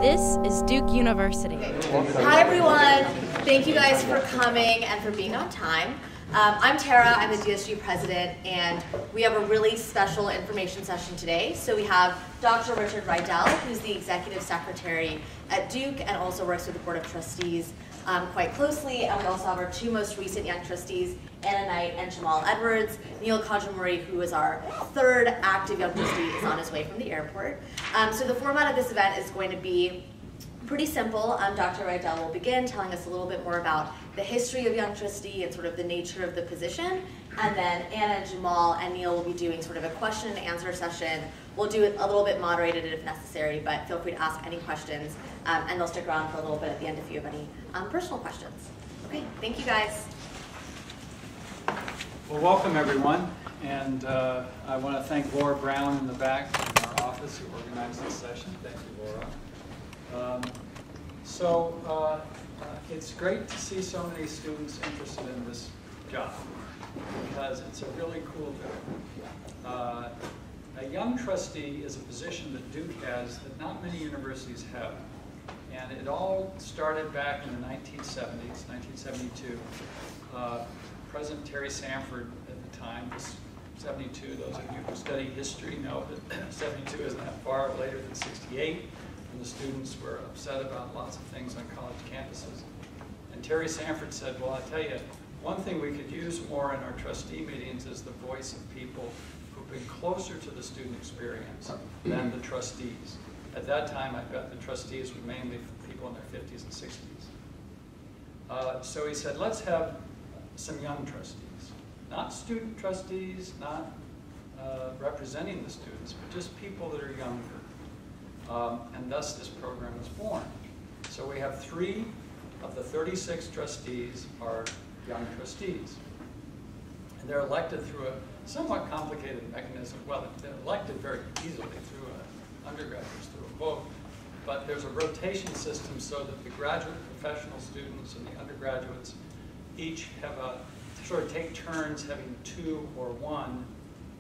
This is Duke University. Hi everyone, thank you guys for coming and for being on time. I'm Tara, I'm the DSG president, and we have a really special information session today. So we have Dr. Richard Rydell, who's the executive secretary at Duke and also works with the Board of Trustees quite closely. And we also have our two most recent young trustees, Anna Knight and Jamal Edwards. Neil Kajamuri, who is our third active young trustee, is on his way from the airport. So the format of this event is going to be pretty simple. Dr. Rydell will begin telling us a little bit more about the history of Young Trustee and sort of the nature of the position. And then Anna, Jamal, and Neil will be doing sort of a question and answer session. We'll do it a little bit moderated if necessary, but feel free to ask any questions. And they'll stick around for a little bit at the end if you have any personal questions. Okay, thank you guys. Well, welcome everyone. And I want to thank Laura Brown in the back in our office who organized this session. Thank you, Laura. It's great to see so many students interested in this job because it's a really cool job. A young trustee is a position that Duke has that not many universities have. And it all started back in the 1970s, 1972. President Terry Sanford at the time was 72. Those of you who study history know that 72 isn't that far later than 68. And the students were upset about lots of things on college campuses. And Terry Sanford said, well, I tell you, one thing we could use more in our trustee meetings is the voice of people who've been closer to the student experience than the trustees. At that time, I bet the trustees were mainly people in their 50s and 60s. So he said, let's have some young trustees. Not student trustees, not representing the students, but just people that are younger. And thus this program was born. So we have 3 of the 36 trustees are young trustees. And they're elected through a somewhat complicated mechanism. Well, they're elected very easily through undergraduates, through a vote. But there's a rotation system so that the graduate professional students and the undergraduates each have sort of take turns having 2 or 1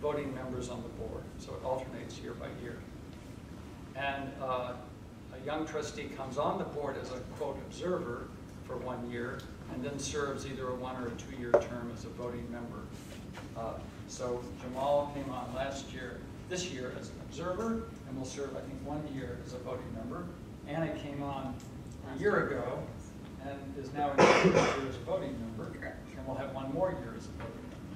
voting members on the board. So it alternates year by year. And a young trustee comes on the board as a, quote, observer for 1 year, and then serves either a 1 or a 2-year term as a voting member. So Jamal came on this year as an observer, and will serve, I think, 1 year as a voting member. Anna came on a year ago, and is now in 2 years as a voting member, and will have 1 more year as a voting member.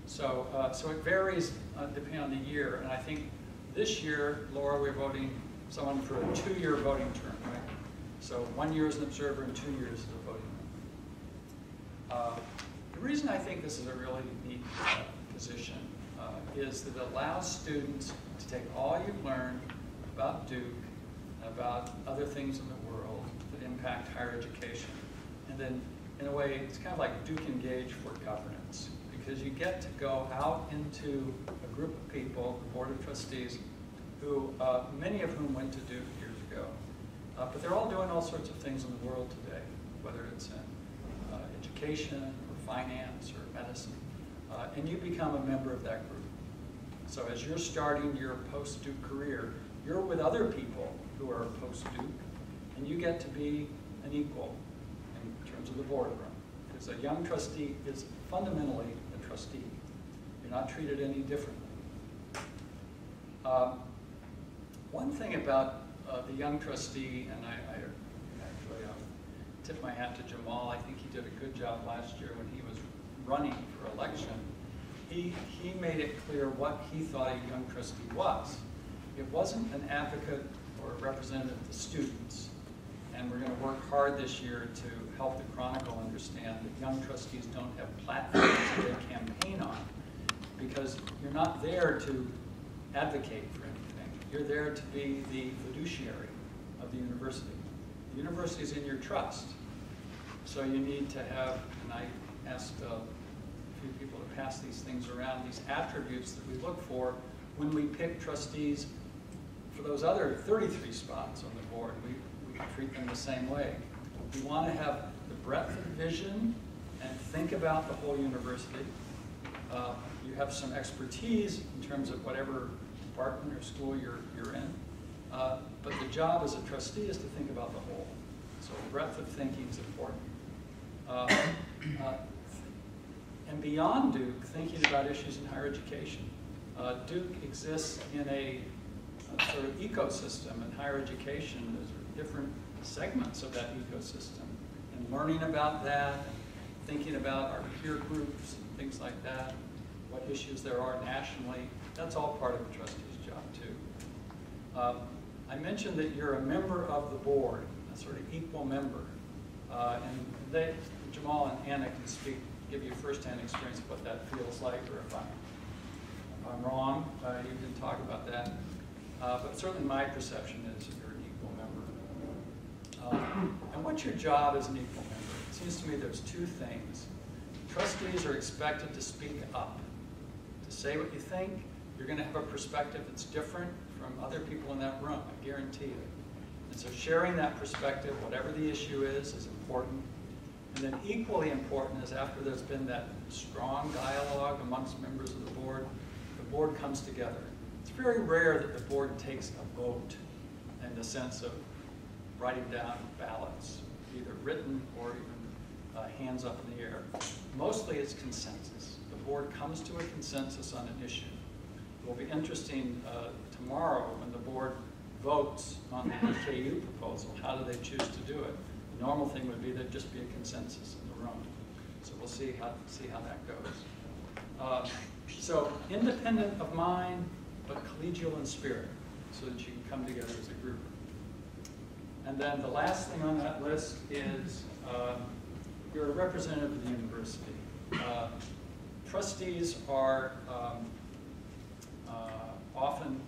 So it varies depending on the year, and I think this year, Laura, we're voting someone for a 2-year voting term, right? So 1 year as an observer and 2 years as a voting member. The reason I think this is a really neat position is that it allows students to take all you've learned about Duke, about other things in the world that impact higher education, and then, in a way, it's kind of like Duke Engage for governance, because you get to go out into a group of people, the Board of Trustees, who, many of whom went to Duke years ago. But they're all doing all sorts of things in the world today, whether it's in education or finance or medicine. And you become a member of that group. So as you're starting your post-Duke career, you're with other people who are post-Duke, and you get to be an equal in terms of the boardroom. Because a young trustee is fundamentally a trustee. You're not treated any differently. One thing about the young trustee, and I actually tip my hat to Jamal. I think he did a good job last year when he was running for election. He made it clear what he thought a young trustee was. It wasn't an advocate or a representative of the students. And we're going to work hard this year to help the Chronicle understand that young trustees don't have platforms that they campaign on, because you're not there to advocate for anything. You're there to be the fiduciary of the university. The university is in your trust. So you need to have, and I asked a few people to pass these things around, these attributes that we look for when we pick trustees for those other 33 spots on the board. We treat them the same way. We want to have the breadth of vision and think about the whole university. You have some expertise in terms of whatever department or school you're in. But the job as a trustee is to think about the whole. So breadth of thinking is important. And beyond Duke, thinking about issues in higher education. Duke exists in a sort of ecosystem in higher education. There's different segments of that ecosystem. And learning about that, thinking about our peer groups, and things like that, what issues there are nationally, that's all part of a trustee's job too. I mentioned that you're a member of the board, a sort of equal member. And Jamal and Anna can give you firsthand experience of what that feels like, or if I'm wrong, you can talk about that. But certainly my perception is you're an equal member. And what's your job as an equal member? It seems to me there's two things. Trustees are expected to speak up, to say what you think. You're going to have a perspective that's different from other people in that room, I guarantee you. And so sharing that perspective, whatever the issue is important. And then equally important is after there's been that strong dialogue amongst members of the board comes together. It's very rare that the board takes a vote in the sense of writing down ballots, either written or even hands up in the air. Mostly it's consensus. The board comes to a consensus on an issue. It will be interesting tomorrow when the board votes on the EKU proposal. How do they choose to do it? The normal thing would be there'd just be a consensus in the room. So we'll see how that goes. So independent of mind, but collegial in spirit, so that you can come together as a group. And then the last thing on that list is you're a representative of the university. Trustees are often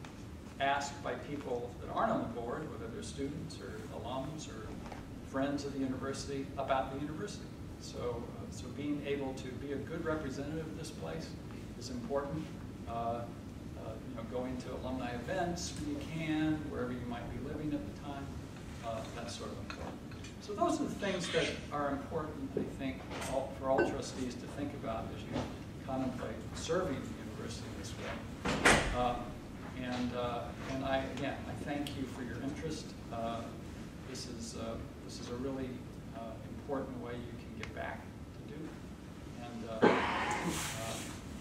asked by people that aren't on the board, whether they're students or alums or friends of the university, about the university. So being able to be a good representative of this place is important. Going to alumni events when you can, wherever you might be living at the time, that's sort of important. So those are the things that are important, I think, for all trustees to think about as you contemplate serving the university this way. And I thank you for your interest. This is a really important way you can get back to Duke. And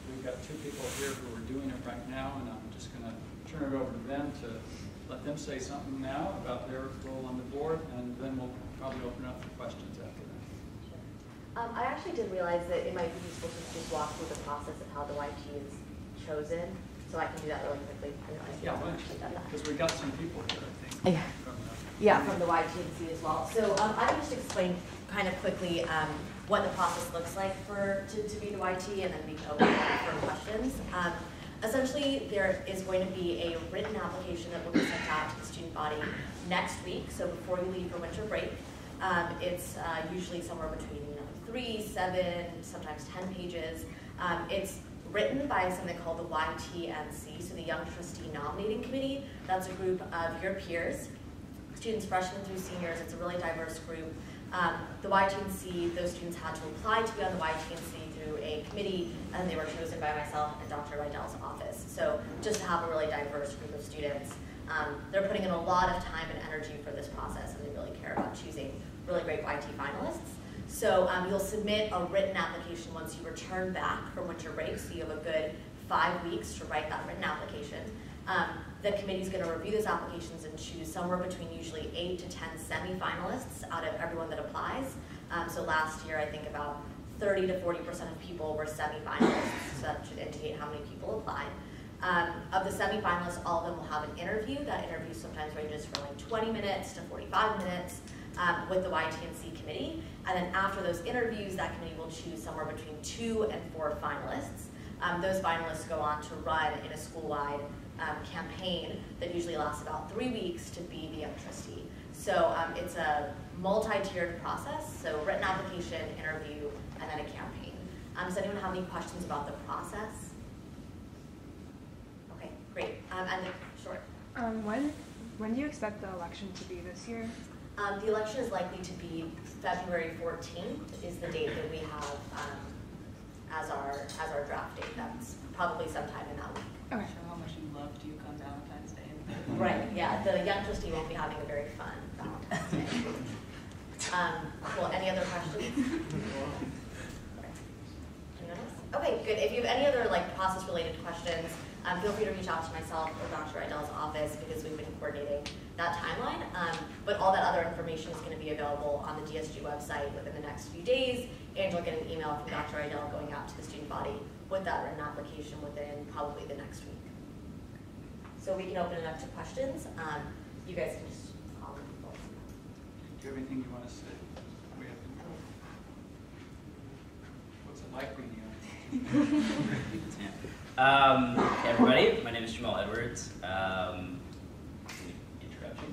we've got two people here who are doing it right now, and I'm just going to turn it over to them to let them say something now about their role on the board, and then we'll probably open it up for questions after that. Sure. I actually didn't realize that it might be useful to just walk through the process of how the YT is chosen, so I can do that really quickly. Yeah, because we got some people here, I think. Yeah, from the YTNC as well. So I can just explain kind of quickly what the process looks like to be the YT, and then we can open it up for questions. Essentially, there is going to be a written application that will be sent out to the student body next week. So before you leave for winter break, it's usually somewhere between 3, 7, sometimes 10 pages. It's written by something called the YTNC, so the Young Trustee Nominating Committee. That's a group of your peers, students freshmen through seniors. It's a really diverse group. The YTNC, those students had to apply to be on the YTNC through a committee, and they were chosen by myself and Dr. Rydell's office. So just to have a really diverse group of students. They're putting in a lot of time and energy for this process, and they really care about choosing really great YT finalists. So you'll submit a written application once you return back from winter break, so you have a good 5 weeks to write that written application. The committee is going to review those applications and choose somewhere between usually 8 to 10 semi-finalists out of everyone that applies. So last year, I think about 30 to 40% of people were semi-finalists, so that should indicate how many people applied. Of the semi-finalists, all of them will have an interview. That interview sometimes ranges from like 20 minutes to 45 minutes with the YTNC committee. And then after those interviews, that committee will choose somewhere between 2 and 4 finalists. Those finalists go on to run in a school-wide campaign that usually lasts about 3 weeks to be the young trustee. So it's a multi-tiered process, so written application, interview, and then a campaign. Does anyone have any questions about the process? Okay, great. Short. When do you expect the election to be this year? The election is likely to be February 14th is the date that we have as our draft date. That's probably sometime in that week. Okay. Show how much you love Duke on Valentine's Day. Right, yeah, the young trustee won't be having a very fun Valentine's Day. Cool, any other questions? Anyone else? Okay, good. If you have any other process-related questions, feel free to reach out to myself or Dr. Idell's office because we've been coordinating that timeline. But all that other information is going to be available on the DSG website within the next few days, and you'll get an email from Dr. Idell going out to the student body with that written application within probably the next week. So we can open it up to questions. You guys can just follow me. Do you have anything you want to say? What's it like being young? Hey everybody, my name is Jamal Edwards. Introduction?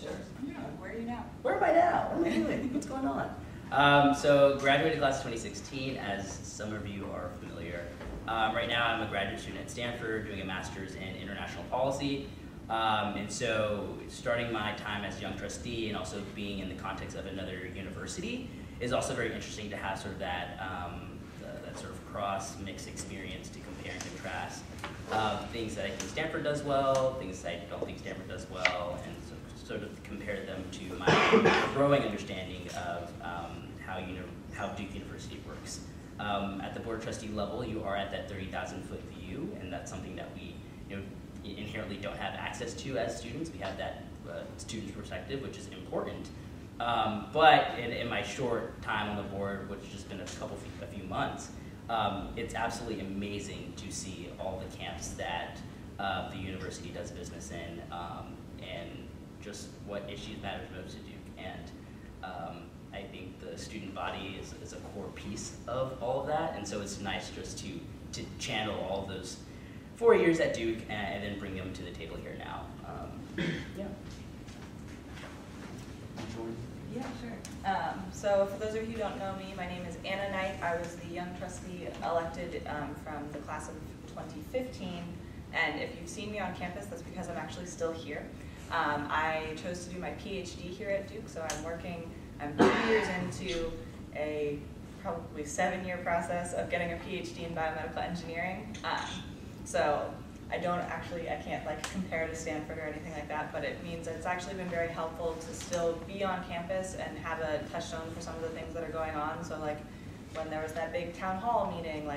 Sure. Yeah. Where are you now? Where am I now? What am I doing? What's going on? So graduated class of 2016, as some of you are familiar. Right now I'm a graduate student at Stanford doing a master's in international policy. And so starting my time as a young trustee and also being in the context of another university is also very interesting to have sort of that, that sort of cross-mix experience to compare and contrast things that I think Stanford does well, things that I don't think Stanford does well, and sort of compare them to my growing understanding of how Duke University works. At the board of trustee level, you are at that 30,000-foot view, and that's something that we inherently don't have access to as students. We have that student's perspective, which is important. But in my short time on the board, which has just been a few months, it's absolutely amazing to see all the camps that the university does business in, and just what issues matter most to Duke. And I think the student body is a core piece of all of that, and so it's nice just to channel all of those 4 years at Duke and then bring them to the table here now. Yeah. Yeah, sure. So for those of you who don't know me, my name is Anna Knight. I was the young trustee elected from the class of 2015. And if you've seen me on campus, that's because I'm actually still here. I chose to do my PhD here at Duke, so I'm 2 years into a probably 7-year process of getting a PhD in biomedical engineering. So I can't compare to Stanford or anything like that, but it means that it's actually been very helpful to still be on campus and have a touchstone for some of the things that are going on. So when there was that big town hall meeting,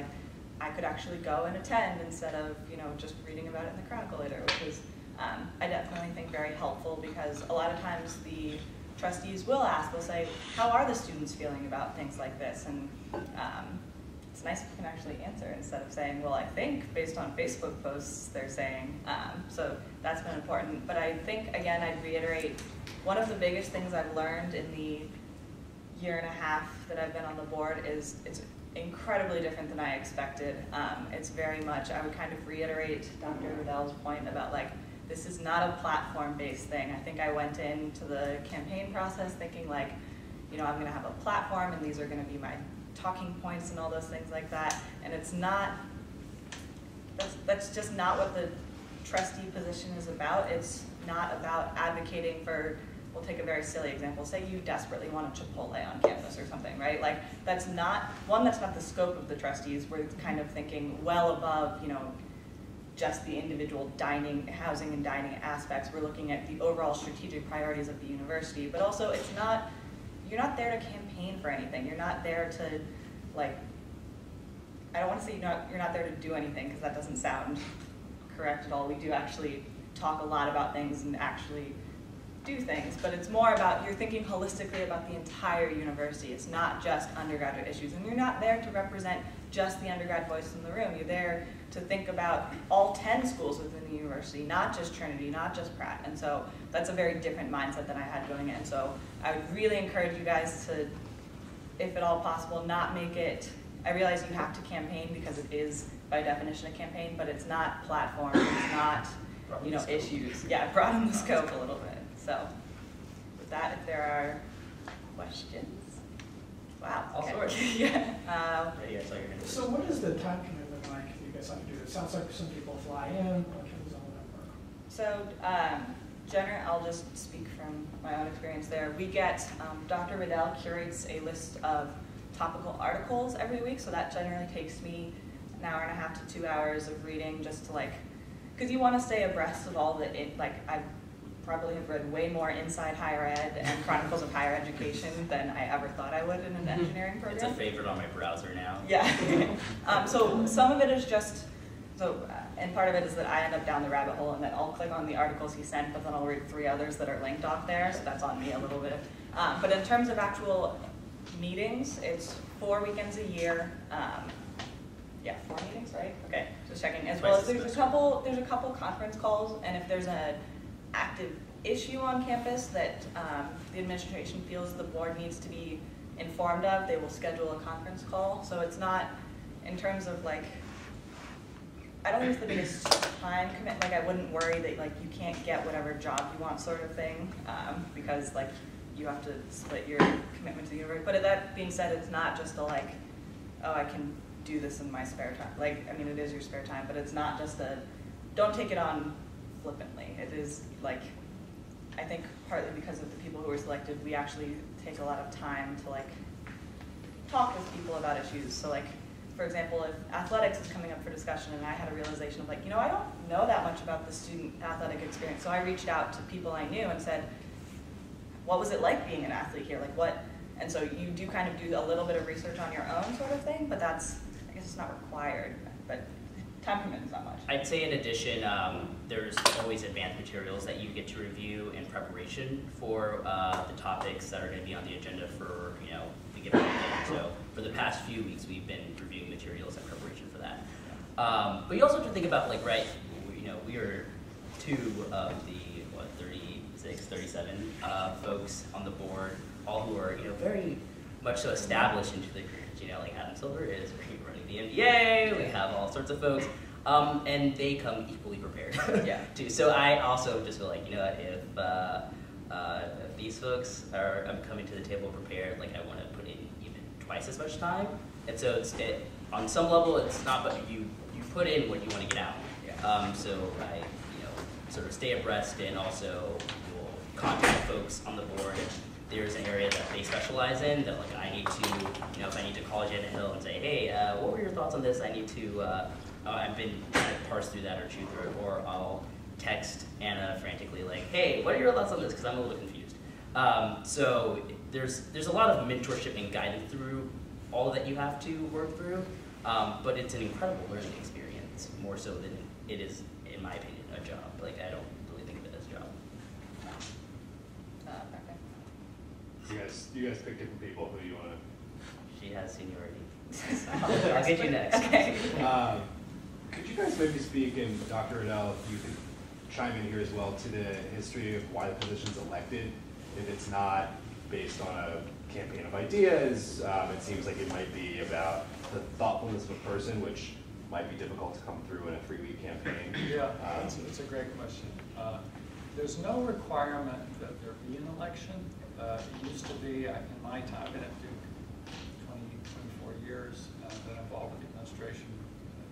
I could actually go and attend instead of just reading about it in the Chronicle later, which is I definitely think very helpful, because a lot of times the trustees they'll say, how are the students feeling about things like this? And it's nice if you can actually answer instead of saying, well, I think based on Facebook posts they're saying. So that's been important. But I think, again, I'd reiterate, one of the biggest things I've learned in the 1.5 years that I've been on the board is it's incredibly different than I expected. It's very much, I would kind of reiterate Dr. Riddell's point about this is not a platform-based thing. I think I went into the campaign process thinking I'm gonna have a platform and these are gonna be my talking points and all those things like that. And it's not, that's just not what the trustee position is about. It's not about advocating for, we'll take a very silly example. Say you desperately want a Chipotle on campus or something, right? That's not the scope of the trustees. We're kind of thinking well above, just the individual housing and dining aspects. We're looking at the overall strategic priorities of the university, but also you're not there to campaign for anything. You're not there to, I don't want to say you're not there to do anything, because that doesn't sound correct at all. We do actually talk a lot about things and actually do things, but it's more about you're thinking holistically about the entire university. It's not just undergraduate issues, and you're not there to represent just the undergrad voice in the room. You're there to think about all 10 schools within the university, not just Trinity, not just Pratt. And so that's a very different mindset than I had going in. So I would really encourage you guys to, if at all possible, not make it, I realize you have to campaign because it is by definition a campaign, but it's not platform, it's not issues. Yeah, broaden the scope a little bit. So with that, if there are questions. Wow. All sorts. Yeah. So what is the time commitment like if you guys have to do this? Sounds like some people fly in. How does all that work? So I'll just speak from my own experience there. We get, Dr. Riddell curates a list of topical articles every week, so that generally takes me 1.5 to 2 hours of reading just to because you want to stay abreast of all the, I probably have read way more Inside Higher Ed and Chronicles of Higher Education than I ever thought I would in an engineering program. It's a favorite on my browser now. Yeah. So some of it is just, and part of it is that I end up down the rabbit hole and then I'll click on the articles he sent, but then I'll read 3 others that are linked off there, so that's on me a little bit. But in terms of actual meetings, it's 4 weekends a year. Yeah, 4 meetings, right? Okay, just checking. As well as there's a couple conference calls, and if there's an active issue on campus that the administration feels the board needs to be informed of, they will schedule a conference call. So it's not, in terms of like, I don't think it's the biggest time commitment. Like I wouldn't worry that like you can't get whatever job you want sort of thing, because like you have to split your commitment to the university. But that being said, it's not just a like, oh, I can do this in my spare time. Like, I mean, it is your spare time, but it's not just a, don't take it on flippantly. It is like, I think partly because of the people who were selected, we actually take a lot of time to like talk with people about issues. So like, for example, if athletics is coming up for discussion and I had a realization of like, you know, I don't know that much about the student athletic experience. So I reached out to people I knew and said, what was it like being an athlete here? Like what? And so you do kind of do a little bit of research on your own sort of thing, but that's, I guess it's not required, but time commitment is not much. I'd say in addition, there's always advanced materials that you get to review in preparation for the topics that are going to be on the agenda for, you know, the given weekend. So for the past few weeks, we've been reviewing materials in preparation for that. But you also have to think about, like, right, you know, we are 2 of the, 37 folks on the board, all who are, you know, very much so established into their careers. You know, like Adam Silver is running the MBA, we have all sorts of folks, and they come equally prepared too. So I also just feel like, you know, if these folks are coming to the table prepared, like I want to put in even twice as much time. And so on some level, it's not, but you put in what you want to get out. So I, you know, sort of stay abreast and also will contact folks on the board. There's an area that they specialize in that like I need to, you know, if I need to call Janet Hill and say, hey, what were your thoughts on this? I need to, I've been trying to parse through that or chew through it, or I'll text Anna frantically like, hey, what are your thoughts on this? Because I'm a little confused. So there's a lot of mentorship and guidance through all that you have to work through, but it's an incredible learning experience, more so than it is, in my opinion, a job. Like I don't really think of it as a job. You guys pick different people who you want to. She has seniority. I'll get you next. Okay. Could you guys maybe speak, and Dr. Riddell, if you could chime in here as well, to the history of why the position's elected? If it's not based on a campaign of ideas, it seems like it might be about the thoughtfulness of a person, which might be difficult to come through in a 3-week campaign. Yeah, it's a great question. There's no requirement that there be an election. It used to be, in my time, I've been at Duke 24 years, been involved with the administration,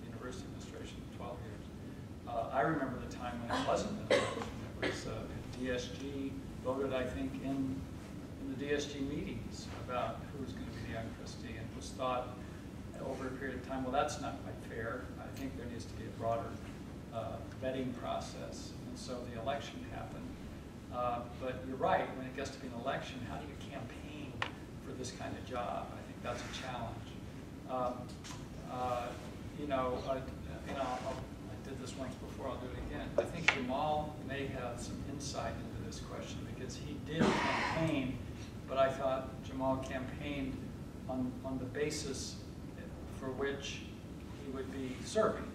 university administration, 12 years. I remember the time when it wasn't an election. It was DSG voted, I think, in the DSG meetings about who was going to be the young trustee, and it was thought over a period of time, well, that's not quite fair. I think there needs to be a broader vetting process, and so the election happened. But you're right, when it gets to be an election, how do you campaign for this kind of job? I think that's a challenge. I did this once before, I'll do it again. I think Jamal may have some insight into this question because he did campaign, but I thought Jamal campaigned on the basis for which he would be serving.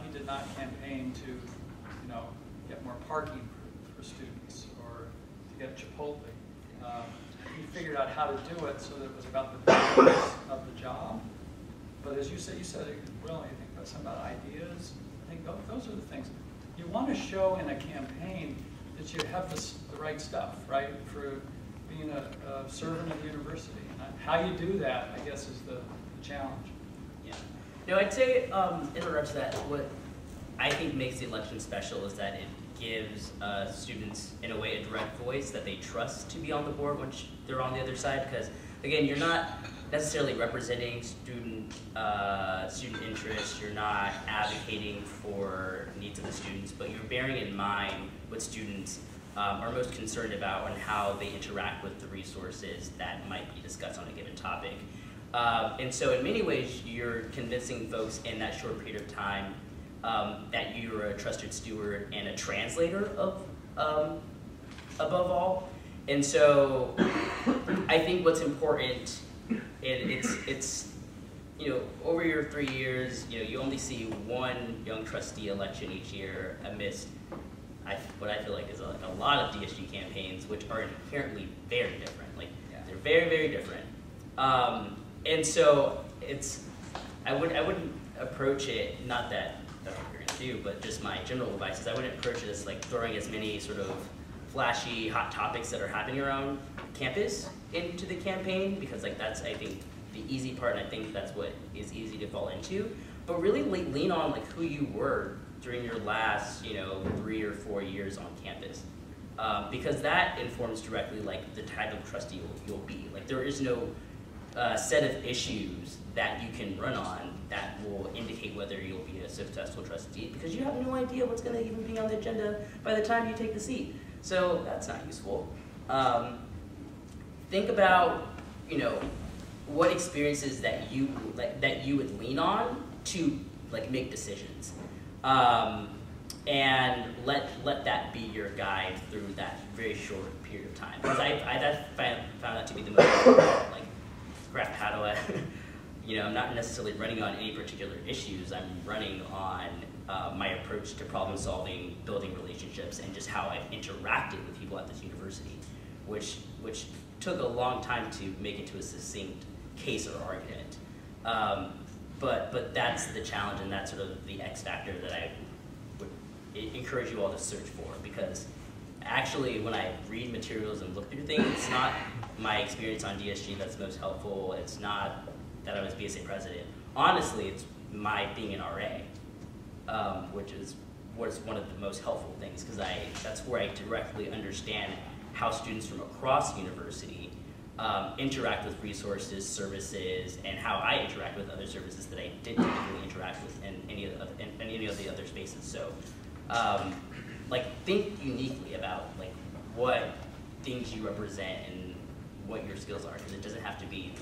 He did not campaign to, you know, get more parking for students or to get Chipotle. He figured out how to do it so that it was about the business of the job. But as you said brilliant. You think about some about ideas. I think those are the things. You want to show in a campaign that you have the right stuff, right, for being a servant of the university. And how you do that, I guess, is the challenge. Yeah. No, I'd say in regards to that, what I think makes the election special is that it gives students, in a way, a direct voice that they trust to be on the board once they're on the other side. Because again, you're not necessarily representing student interests, you're not advocating for needs of the students, but you're bearing in mind what students are most concerned about and how they interact with the resources that might be discussed on a given topic. And so in many ways, you're convincing folks in that short period of time that you're a trusted steward and a translator of above all. And so I think what's important, and it's you know, over your 3 years, you know, you only see one young trustee election each year amidst what I feel like is a lot of DSG campaigns, which are inherently very different. Like, they're very, very different. And so I wouldn't approach it, not that that's what you're gonna do, but just my general advice is I wouldn't approach it as like throwing as many sort of flashy, hot topics that are happening around campus into the campaign, because like that's, I think, the easy part, and I think that's what is easy to fall into. But really lean on like who you were during your last, you know, 3 or 4 years on campus, because that informs directly like the type of trustee you'll be. Like, there is no set of issues that you can run on that will indicate whether you'll be a successful trustee, because you have no idea what's going to even be on the agenda by the time you take the seat. So that's not useful. Think about, you know, what experiences that you would lean on to like make decisions, and let that be your guide through that very short period of time. Because I found that to be the most important. Like, crap, how do I? You know, I'm not necessarily running on any particular issues. I'm running on my approach to problem solving, building relationships, and just how I've interacted with people at this university, which took a long time to make into a succinct case or argument. But that's the challenge, and that's sort of the X factor that I would encourage you all to search for, because actually when I read materials and look through things, it's not my experience on DSG that's most helpful. It's not that I was BSA president. Honestly, it's my being an RA, which is one of the most helpful things, because that's where I directly understand how students from across the university interact with resources, services, and how I interact with other services that I didn't typically interact with in any of the other spaces. So, like, think uniquely about like what things you represent and what your skills are, because it doesn't have to be,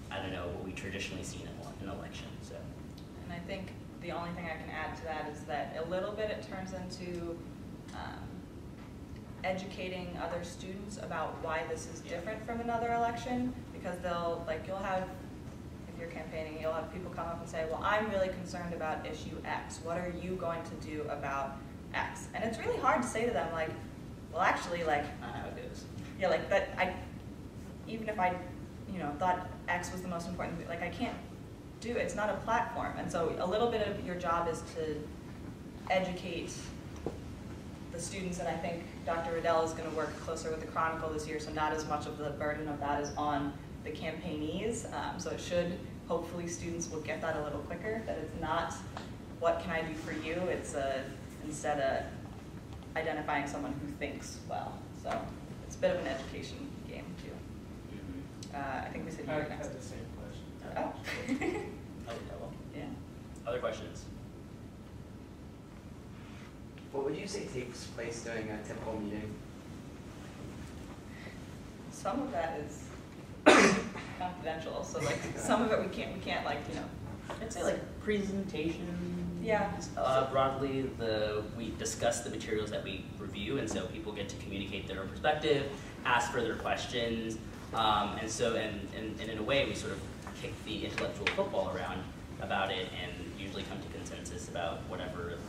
I don't know, what we traditionally see in an election. So, and I think the only thing I can add to that is that a little bit it turns into educating other students about why this is different from another election, because you'll have, if you're campaigning, you'll have people come up and say, well, I'm really concerned about issue X. What are you going to do about X? And it's really hard to say to them, like, well, actually, like, how it goes. Yeah, like, that, even if I, you know, thought X was the most important, like, I can't do it. It's not a platform. And so a little bit of your job is to educate the students, and I think Dr. Riddell is going to work closer with the Chronicle this year, so not as much of the burden of that is on the campaigntees. So it should, hopefully students will get that a little quicker, that it's not, what can I do for you? It's instead identifying someone who thinks well. So it's a bit of an education game too. I think we said you were next. I had the same question. Oh. Yeah. Other questions? What would you say takes place during a typical meeting? Some of that is confidential, so like some of it we can't like, you know. I'd say like presentation. Yeah. Broadly, we discuss the materials that we review, and so people get to communicate their perspective, ask further questions, and so and in a way we sort of kick the intellectual football around about it, and usually come to consensus about whatever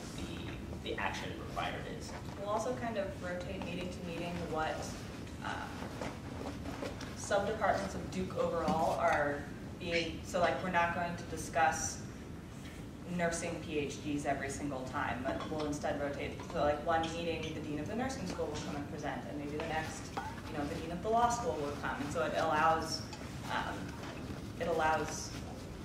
the action required is. We'll also kind of rotate meeting to meeting what sub-departments of Duke overall are being, so like we're not going to discuss nursing PhDs every single time, but we'll instead rotate. So like one meeting, the dean of the nursing school will come and present, and maybe the next, you know, the dean of the law school will come. And so it allows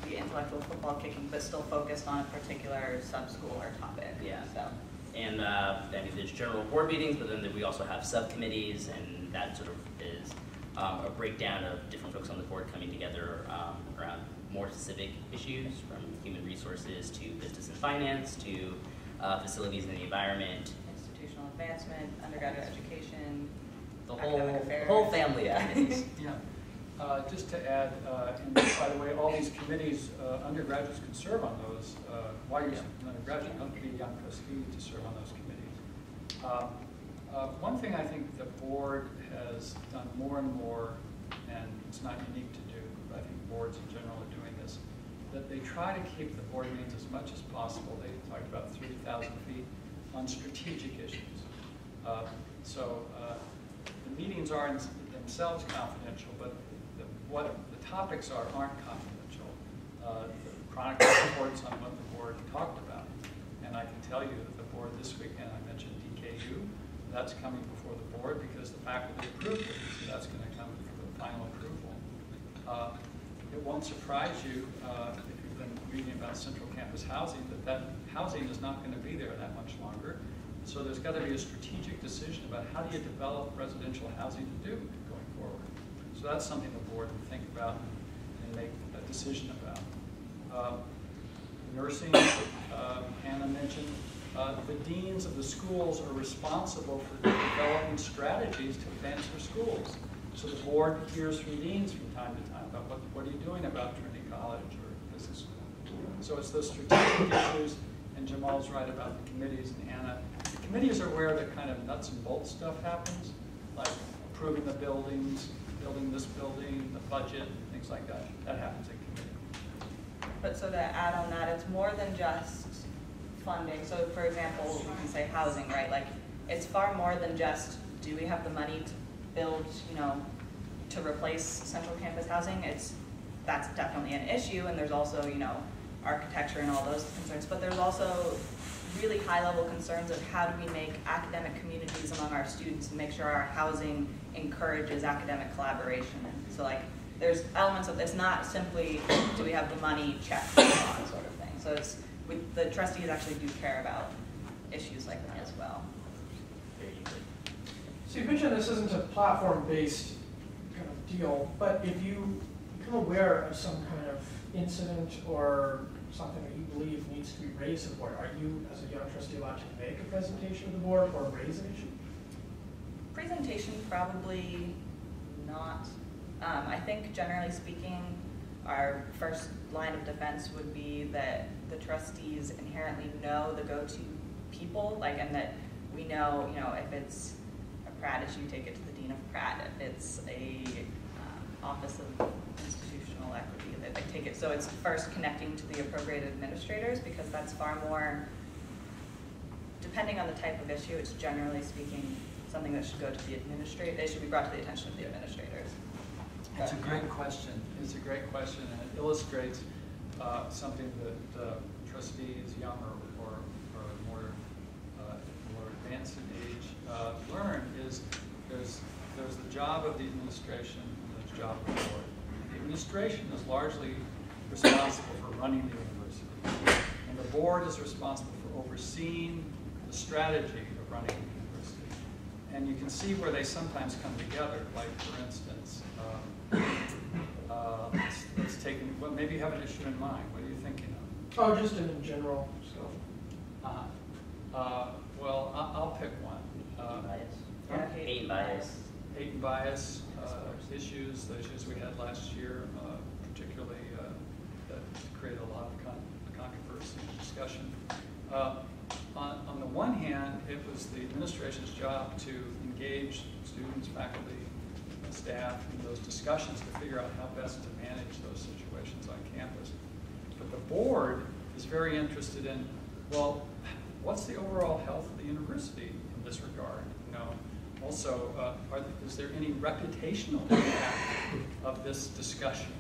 the intellectual football kicking, but still focused on a particular sub-school or topic. Yeah. So. And I mean, there's general board meetings, but then we also have subcommittees, and that sort of is a breakdown of different folks on the board coming together around more specific issues, from human resources to business and finance to facilities and the environment. Institutional advancement, undergraduate education, The academic affairs. whole family of things. Yeah. Just to add, and by the way, all these committees, undergraduates can serve on those. While you're an undergraduate, you don't be a young trustee to serve on those committees. One thing I think the board has done more and more, and it's not unique to do, but I think boards in general are doing this, that they try to keep the board meetings as much as possible. They talked about 3,000 feet on strategic issues. The meetings are in themselves confidential, but what the topics aren't confidential. The chronicle reports on what the board talked about. And I can tell you that the board this weekend, I mentioned DKU, that's coming before the board because the faculty approved it, so that's going to come for the final approval. It won't surprise you if you've been reading about central campus housing that housing is not going to be there that much longer. So there's got to be a strategic decision about how do you develop residential housing to do going forward. So that's something the board would think about and make a decision about. Nursing, Hannah mentioned, the deans of the schools are responsible for developing strategies to advance their schools. So the board hears from deans from time to time about what are you doing about Trinity College or business school. So it's those strategic issues, and Jamal's right about the committees, and Hannah. The committees are where the kind of nuts and bolts stuff happens, like approving the buildings, building this building, the budget, things like that. That happens in committee. But so to add on that, it's more than just funding. So for example, you can say housing, right? Like it's far more than just, do we have the money to build, to replace central campus housing? That's definitely an issue, and there's also, architecture and all those concerns, but there's also really high level concerns of how do we make academic communities among our students and make sure our housing encourages academic collaboration. And so like there's elements of this, not simply do we have the money, check sort of thing. So the trustees actually do care about issues like that as well. So you mentioned this isn't a platform-based kind of deal, but if you become aware of some kind of incident or something that you believe needs to be raised to the board, are you, as a young trustee, allowed to make a presentation to the board or raise an issue? Presentation, probably not. I think generally speaking, our first line of defense would be that the trustees inherently know the go-to people, and that we know, if it's a Pratt issue, take it to the Dean of Pratt. If it's a Office of Institutional Equity, that they take it. So it's first connecting to the appropriate administrators, because that's far more, depending on the type of issue, it's generally speaking something that should go to the administrator. They should be brought to the attention of the administrators. It's a great question. It's a great question, and it illustrates something that trustees, young or more advanced in age, learn is there's the job of the administration and there's the job of the board. The administration is largely responsible for running the university, and the board is responsible for overseeing the strategy of running the university. And you can see where they sometimes come together, like for instance, let's take, well, maybe you have an issue in mind. What are you thinking of? Oh, just in general stuff. Well, I'll pick one. Hate and bias. Hate and bias issues, the issues we had last year, particularly that created a lot of controversy and discussion. On the one hand, it was the administration's job to engage students, faculty, staff in those discussions to figure out how best to manage those situations on campus. But the board is very interested in, well, what's the overall health of the university in this regard? Also, is there any reputational impact of this discussion?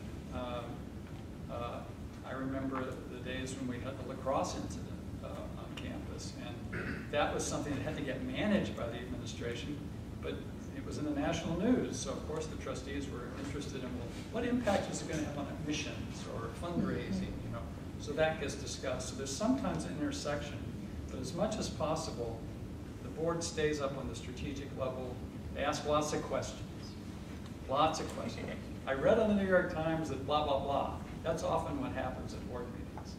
I remember the days when we had the lacrosse incident on campus, and that was something that had to get managed by the administration, but it was in the national news, so of course the trustees were interested in, well, what impact is it going to have on admissions or fundraising, so that gets discussed. So there's sometimes an intersection, but as much as possible, the board stays up on the strategic level. They ask lots of questions. Lots of questions. I read on the New York Times that blah, blah, blah. That's often what happens at board meetings.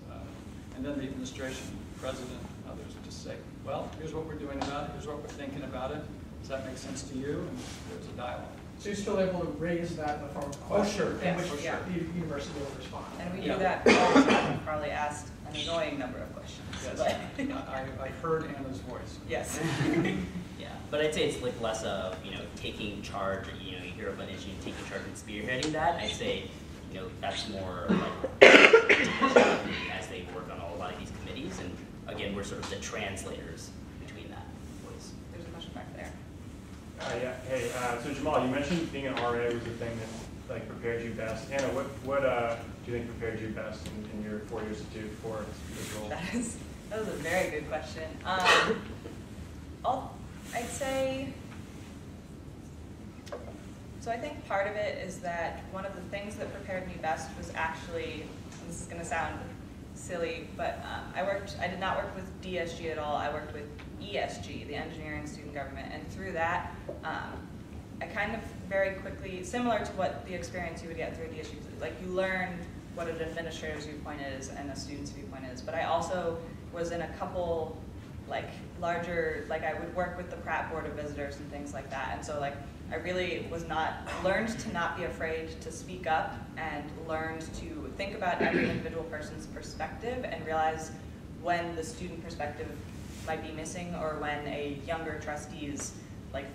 And then the administration, president, others just say, well, here's what we're doing about it, here's what we're thinking about it. Does that make sense to you? And there's a dialogue. So you're still able to raise that in the form of a question, sure. in Yes, which yeah. the university will respond. And we Yeah. do that all the time. We've probably asked an annoying number of questions. Yes, But I heard Anna's voice. yes. Yeah, but I'd say it's like less of, taking charge, you hear of an issue and taking charge and spearheading that. I'd say, that's more like as they work on a lot of these committees. And again, we're sort of the translators between that voice. There's a question back there. Yeah. Hey, so Jamal, you mentioned being an RA was the thing that prepared you best. Anna, what do you think prepared you best in your 4 years at Duke for this role? That was a very good question. I'd say, so I think part of it is that one of the things that prepared me best was actually, and this is going to sound silly, but I did not work with DSG at all. I worked with ESG, the Engineering Student Government, and through that, I kind of very quickly, similar to what the experience you would get through DSG, like you learn what an administrator's viewpoint is and a student's viewpoint is, but I also was in a couple larger, I would work with the Pratt Board of Visitors and things like that, and so I really learned to not be afraid to speak up and learned to think about every individual person's perspective and realize when the student perspective might be missing or when a younger trustee's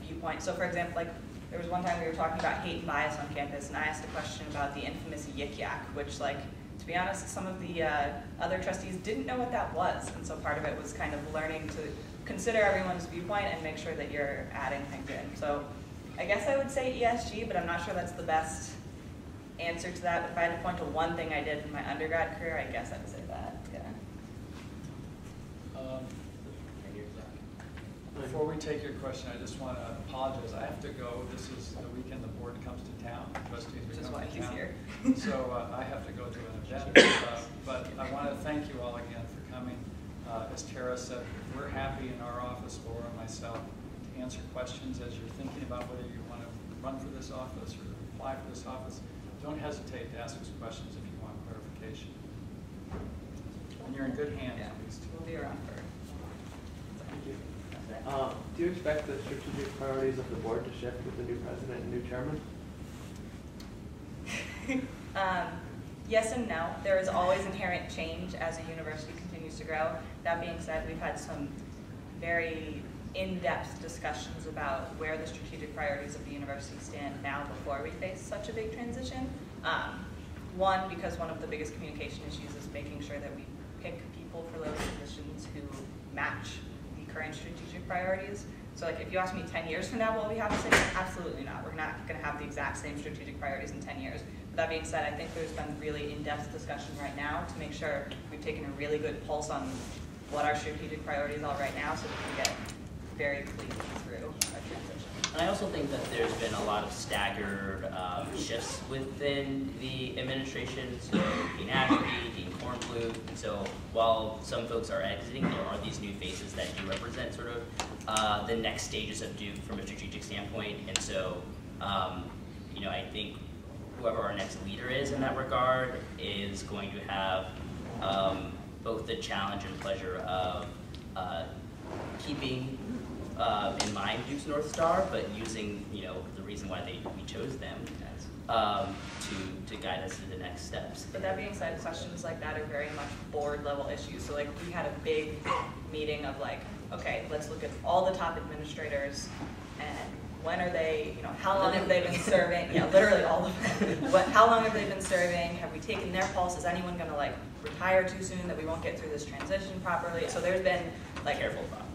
viewpoint. So for example, there was one time we were talking about hate and bias on campus and I asked a question about the infamous yik yak, which to be honest, some of the other trustees didn't know what that was. And so part of it was kind of learning to consider everyone's viewpoint and make sure that you're adding things in. So I guess I would say ESG, but I'm not sure that's the best answer to that. But if I had to point to one thing I did in my undergrad career, I guess I'd say that, yeah. Before we take your question, I just want to apologize. I have to go. This is the weekend the board comes to town. Trustees Which is come why to he's town. here. So I have to go to an event. But I want to thank you all again for coming. As Tara said, we're happy in our office, Laura and myself, to answer questions as you're thinking about whether you want to run for this office or apply for this office. Don't hesitate to ask us questions if you want clarification. And you're in good hands, Yeah, at least. we'll be around for. Thank you. Do you expect the strategic priorities of the board to shift with the new president and new chairman? Yes and no. There is always inherent change as a university continues to grow. That being said, we've had some very in-depth discussions about where the strategic priorities of the university stand now before we face such a big transition. One, because one of the biggest communication issues is making sure that we pick people for those positions who match the current strategic priorities. So if you ask me 10 years from now, will we have the same? Absolutely not. We're not going to have the exact same strategic priorities in 10 years. But that being said, I think there's been really in-depth discussion right now to make sure we've taken a really good pulse on what our strategic priorities are right now so we can get very cleanly through our transition. And I also think that there's been a lot of staggered shifts within the administration. So Dean Ashby, Dean Kornbluth, and so while some folks are exiting, there are these new faces that do represent sort of the next stages of Duke from a strategic standpoint. And so, I think whoever our next leader is in that regard is going to have both the challenge and pleasure of keeping in mind Duke's North Star, but using the reason why we chose them to guide us through the next steps. But that being said, questions like that are very much board level issues. So we had a big meeting of okay, let's look at all the top administrators and when are they, how long have they been serving? Yeah, literally all of them. How long have they been serving? Have we taken their pulse? Is anyone going to retire too soon that we won't get through this transition properly? So there's been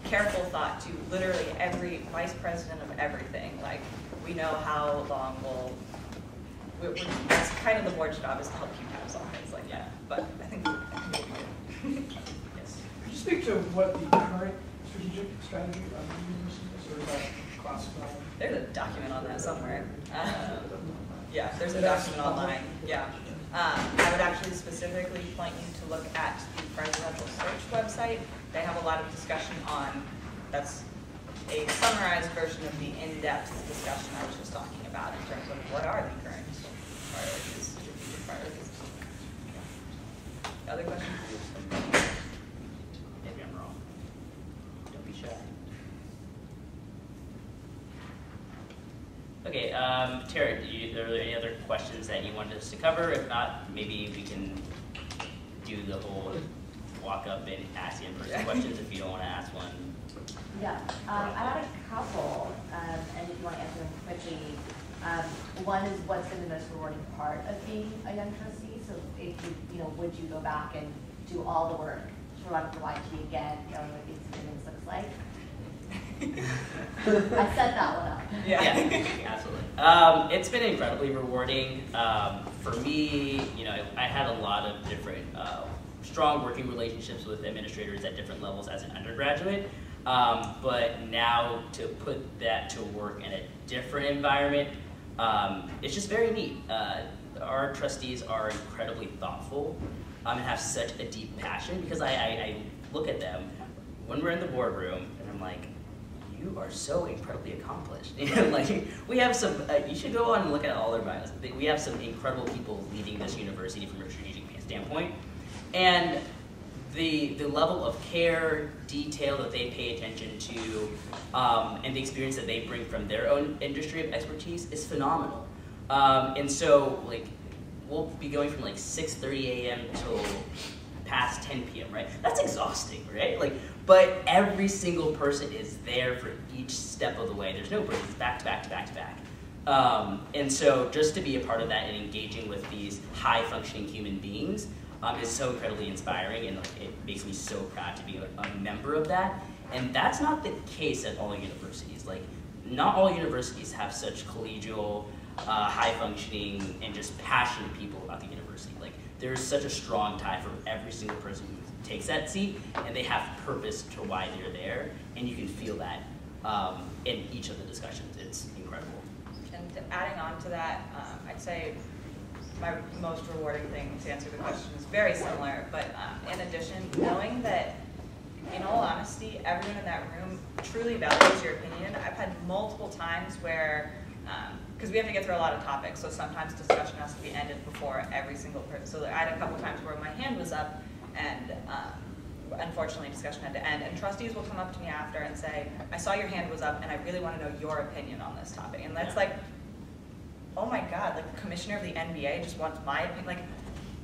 careful thought to literally every vice president of everything. We know how long that's kind of the board's job is to help keep tabs on things like that. But I think we'll be good. Yes. Could you speak to what the current strategic strategy of the university is, or is that classified? There's a document on that somewhere. Yeah, there's a document online. Yeah. I would actually specifically point you to look at the presidential search website. They have a lot of discussion on, that's a summarized version of the in-depth discussion I was just talking about in terms of what are Tara, are there any other questions that you wanted us to cover? If not, maybe we can do the whole walk up and ask in-person questions if you don't want to ask one. Yeah, I had a couple, and if you want to answer them quickly. One is, what's been the most rewarding part of being a young trustee? So if you, would you go back and do all the work to run for YT again, knowing what the experience looks like? I set that one up. Yeah, absolutely. It's been incredibly rewarding. For me, I had a lot of different strong working relationships with administrators at different levels as an undergraduate. But now to put that to work in a different environment, it's just very neat. Our trustees are incredibly thoughtful and have such a deep passion, because I look at them when we're in the boardroom and I'm like, you are so incredibly accomplished. Like, we have some, you should go on and look at all their bios. We have some incredible people leading this university from a strategic standpoint. And the level of care, detail that they pay attention to, and the experience that they bring from their own industry of expertise is phenomenal. And so, like, we'll be going from like 6:30 a.m. till past 10 p.m., right? That's exhausting, right? Like, but every single person is there for each step of the way. There's no breaks, back to back to back to back. And so just to be a part of that and engaging with these high-functioning human beings is so incredibly inspiring, and it makes me so proud to be a member of that. And that's not the case at all universities. Like, not all universities have such collegial, high-functioning, and just passionate people about the university. Like, there's such a strong tie for every single person who takes that seat, and they have purpose to why they're there, and you can feel that in each of the discussions. It's incredible. And adding on to that, I'd say my most rewarding thing, to answer the question, is very similar, but in addition, knowing that, in all honesty, everyone in that room truly values your opinion. I've had multiple times where, because we have to get through a lot of topics, so sometimes discussion has to be ended before every single person. So I had a couple times where my hand was up, and unfortunately discussion had to end, and trustees will come up to me after and say, I saw your hand was up, and I really want to know your opinion on this topic. And that's like, oh my God, like, the commissioner of the NBA just wants my opinion. Like,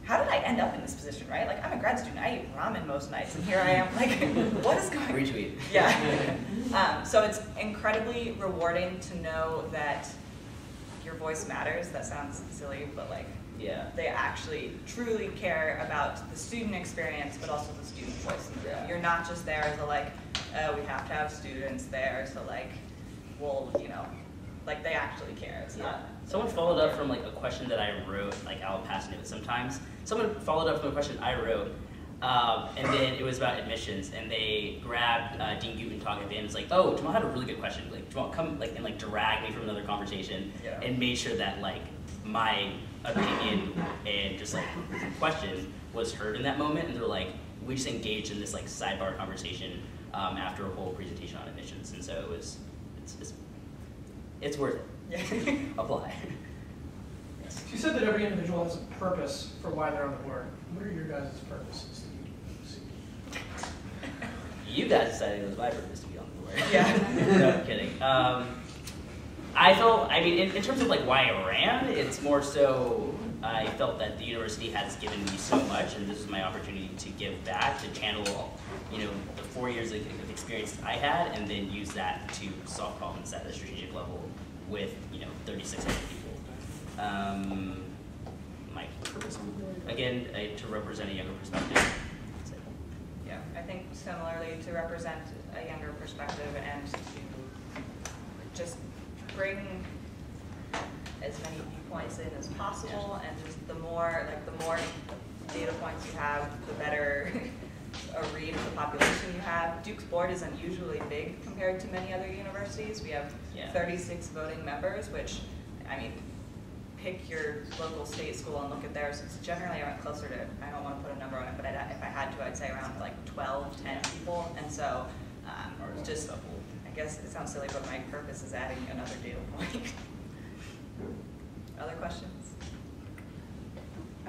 how did I end up in this position, right? Like, I'm a grad student, I eat ramen most nights, and here I am, like, what is going on? Retweet. Yeah. So it's incredibly rewarding to know that your voice matters. That sounds silly, but like, yeah, they actually truly care about the student experience, but also the student voice in the room. You're not just there as a, like, oh, we have to have students there, so like, well, like, they actually care. It's not. Someone followed up from like a question that I wrote, like I'll pass it sometimes. Someone followed up from a question I wrote, and then it was about admissions, and they grabbed Dean Gutentag at the end. It's like, oh, Jamal had a really good question. Like, Jamal, come like and like drag me from another conversation, and made sure that like my opinion and just like question was heard in that moment. And they're like, we just engaged in this like sidebar conversation after a whole presentation on admissions, and so it was, it's worth it. Apply. So you said that every individual has a purpose for why they're on the board. What are your guys' purposes that you see? You guys decided it was my purpose to be on the board. Yeah. No, I'm kidding. I mean, in terms of like why I ran, it's more so I felt that the university has given me so much, and this is my opportunity to give back, to channel, the 4 years of experience I had, and then use that to solve problems at a strategic level with 3,600 people. My purpose, again, to represent a younger perspective. Yeah, I think similarly, to represent a younger perspective and to just bring as many viewpoints in as possible, and just the more data points you have, the better a read of the population you have. Duke's board isn't usually big compared to many other universities. We have 36 voting members, which, I mean, pick your local state school and look at theirs. It's generally around closer to, I don't want to put a number on it, but if I had to, I'd say around like 12, 10 people. And so, just, I guess it sounds silly, but my purpose is adding another data point. Other questions?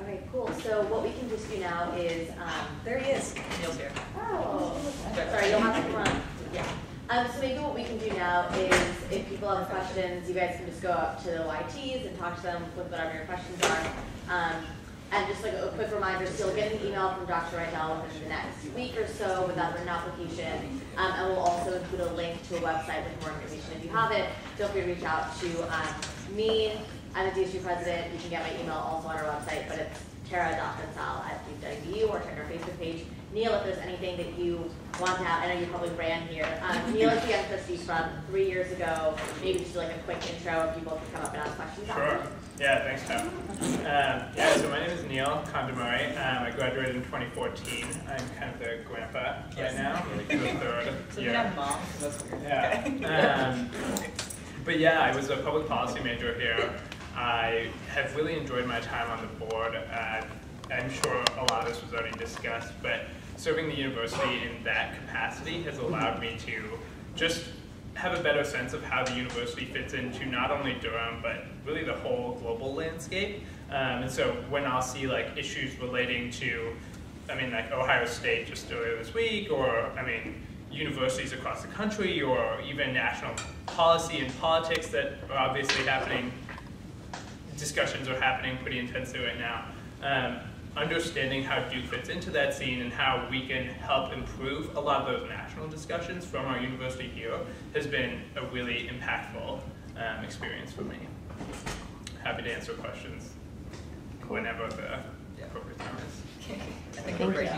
Okay, cool. So what we can just do now is, there he is. Neil's here. Oh, sorry, you'll have to come on. Yeah. So maybe what we can do now is, if people have questions, you guys can just go up to the YTs and talk to them with whatever your questions are. And just like a quick reminder, so you'll get an email from Dr. Rydell within the next week or so with that written application. And we'll also include a link to a website with more information. If you have it, feel free to reach out to me. I'm the DSU president. You can get my email also on our website, but it's tara.gonzal@duke.edu, or check our Facebook page. Neil, if there's anything that you want to have, I know you probably ran here. Neil is the young trustee from 3 years ago. Maybe just do like a quick intro and people can come up and ask questions. Sure. Yeah, thanks, Pam. So my name is Neil Condamari. I graduated in 2014. I'm kind of the grandpa right now, like the third So year. you're not mom? That's weird. Yeah. But yeah, I was a public policy major here. I have really enjoyed my time on the board. I'm sure a lot of this was already discussed, but serving the university in that capacity has allowed me to just have a better sense of how the university fits into not only Durham, but really the whole global landscape. And so when I'll see like issues relating to, like Ohio State just earlier this week, or universities across the country, or even national policy and politics that are obviously happening, discussions are happening pretty intensely right now. Understanding how Duke fits into that scene and how we can help improve a lot of those national discussions from our university here has been a really impactful experience for me. Happy to answer questions whenever the appropriate time is. I think we're great.